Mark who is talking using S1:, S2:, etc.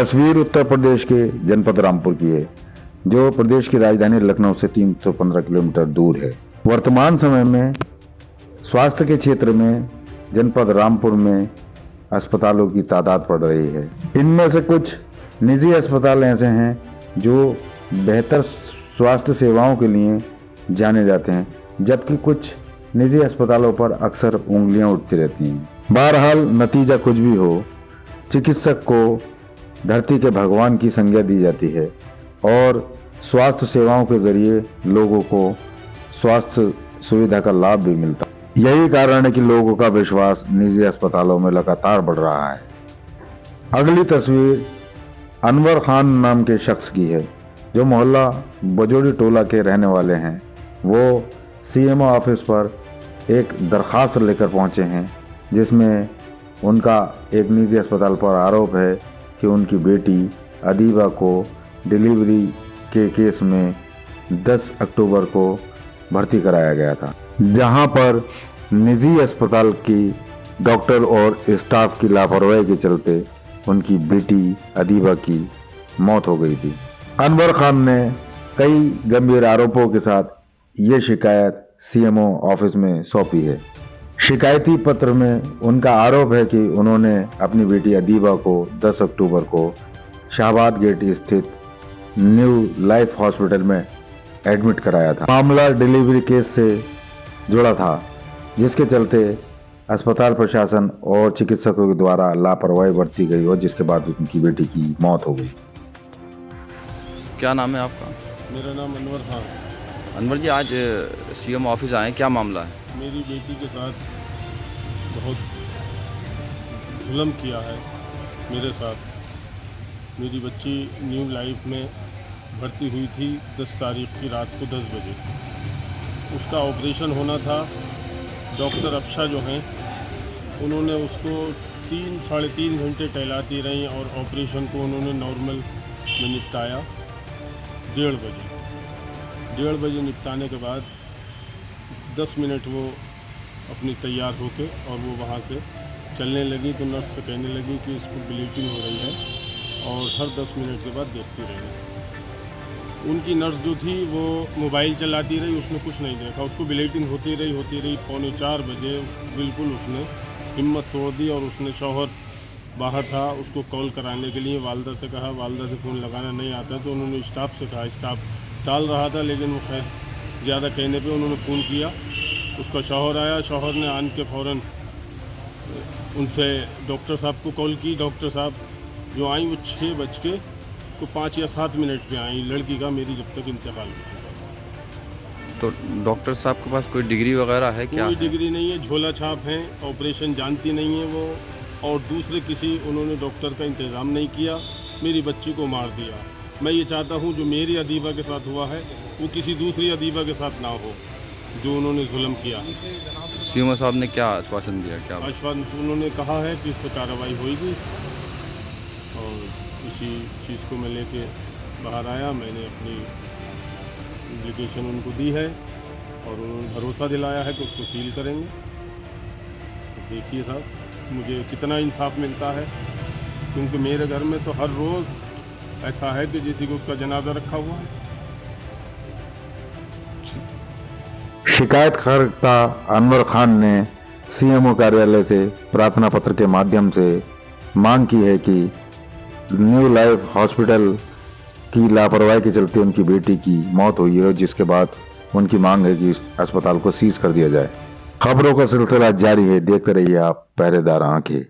S1: तस्वीर उत्तर प्रदेश के जनपद रामपुर की है, जो प्रदेश की राजधानी लखनऊ से 315 किलोमीटर दूर है। वर्तमान समय में स्वास्थ्य के क्षेत्र में जनपद रामपुर में अस्पतालों की तादाद बढ़ रही है। इनमें से कुछ निजी अस्पताल ऐसे हैं जो बेहतर स्वास्थ्य सेवाओं के लिए जाने जाते हैं, जबकि कुछ निजी अस्पतालों पर अक्सर उंगलियां उठती रहती हैं। बहरहाल नतीजा कुछ भी हो, चिकित्सक को धरती के भगवान की संज्ञा दी जाती है और स्वास्थ्य सेवाओं के जरिए लोगों को स्वास्थ्य सुविधा का लाभ भी मिलता है। यही कारण है कि लोगों का विश्वास निजी अस्पतालों में लगातार बढ़ रहा है। अगली तस्वीर अनवर खान नाम के शख्स की है, जो मोहल्ला बजोड़ी टोला के रहने वाले हैं। वो सीएमओ ऑफिस पर एक दरखास्त लेकर पहुंचे हैं, जिसमें उनका एक निजी अस्पताल पर आरोप है कि उनकी बेटी अदीबा को डिलीवरी के केस में 10 अक्टूबर को भर्ती कराया गया था, जहां पर निजी अस्पताल की डॉक्टर और स्टाफ की लापरवाही के चलते उनकी बेटी अदीबा की मौत हो गई थी। अनवर खान ने कई गंभीर आरोपों के साथ ये शिकायत सीएमओ ऑफिस में सौंपी है। शिकायती पत्र में उनका आरोप है कि उन्होंने अपनी बेटी अदीबा को 10 अक्टूबर को शाहबाद गेट स्थित न्यू लाइफ हॉस्पिटल में एडमिट कराया था। मामला डिलीवरी केस से जुड़ा था, जिसके चलते अस्पताल प्रशासन और चिकित्सकों के द्वारा लापरवाही बरती गई और जिसके बाद उनकी बेटी की मौत हो गई।
S2: क्या नाम है आपका?
S3: मेरा नाम अनवर खान।
S2: अनवर जी, आज सीएम ऑफिस आए, क्या मामला है?
S3: मेरी बेटी के साथ बहुत जुल्म किया है मेरे साथ। मेरी बच्ची न्यू लाइफ में भर्ती हुई थी 10 तारीख की रात को 10 बजे। उसका ऑपरेशन होना था। डॉक्टर अफशा जो हैं, उन्होंने उसको 3 साढ़े 3 घंटे टहलाती रहीं और ऑपरेशन को उन्होंने नॉर्मल में निपटाया 1:30 बजे निपटाने के बाद 10 मिनट वो अपनी तैयार होके और वो वहाँ से चलने लगी, तो नर्स से कहने लगी कि इसको ब्लीडिंग हो रही है और हर 10 मिनट के बाद देखती रही। उनकी नर्स जो थी वो मोबाइल चलाती रही, उसने कुछ नहीं देखा। उसको ब्लीडिंग होती रही। 3:45 बजे बिल्कुल उसने हिम्मत तोड़ दी और उसने शौहर बाहर था, उसको कॉल कराने के लिए वालदा से कहा। वालदा से फ़ोन लगाना नहीं आता तो उन्होंने स्टाफ से कहा। स्टाफ टाल रहा था, लेकिन वो खैर ज़्यादा कहने पे उन्होंने फ़ोन किया। उसका शौहर आया। शौहर ने आन के फ़ौरन उनसे डॉक्टर साहब को कॉल की। डॉक्टर साहब जो आई वो 6:05 या 7 मिनट पे आई। लड़की का मेरी जब तक इंतकाल हो चुका।
S2: तो डॉक्टर साहब के पास कोई डिग्री वगैरह है क्या?
S3: कोई डिग्री नहीं है, झोला छाप है, ऑपरेशन जानती नहीं है वो, और दूसरे किसी उन्होंने डॉक्टर का इंतज़ाम नहीं किया। मेरी बच्ची को मार दिया। मैं ये चाहता हूँ जो मेरी अदीबा के साथ हुआ है वो किसी दूसरी अदीबा के साथ ना हो, जो उन्होंने जुल्म किया।
S2: सीएमओ साहब ने क्या आश्वासन दिया? क्या
S3: आश्वासन उन्होंने कहा है कि इस पर कार्रवाई होगी, और इसी चीज़ को मैं लेके बाहर आया। मैंने अपनी एप्लीकेशन उनको दी है और उन्होंने भरोसा दिलाया है कि उसको सील करेंगे। तो देखिए साहब, मुझे कितना इंसाफ मिलता है, क्योंकि मेरे घर में तो हर रोज़ ऐसा है कि जैसे कि उसका जनाजा रखा हुआ है।
S1: शिकायतकर्ता अनवर खान ने सीएमओ कार्यालय से प्रार्थना पत्र के माध्यम से मांग की है कि न्यू लाइफ हॉस्पिटल की लापरवाही के चलते उनकी बेटी की मौत हुई है, जिसके बाद उनकी मांग है कि इस अस्पताल को सीज कर दिया जाए। खबरों का सिलसिला जारी है, देखते रहिए आप पहरेदार आंखें।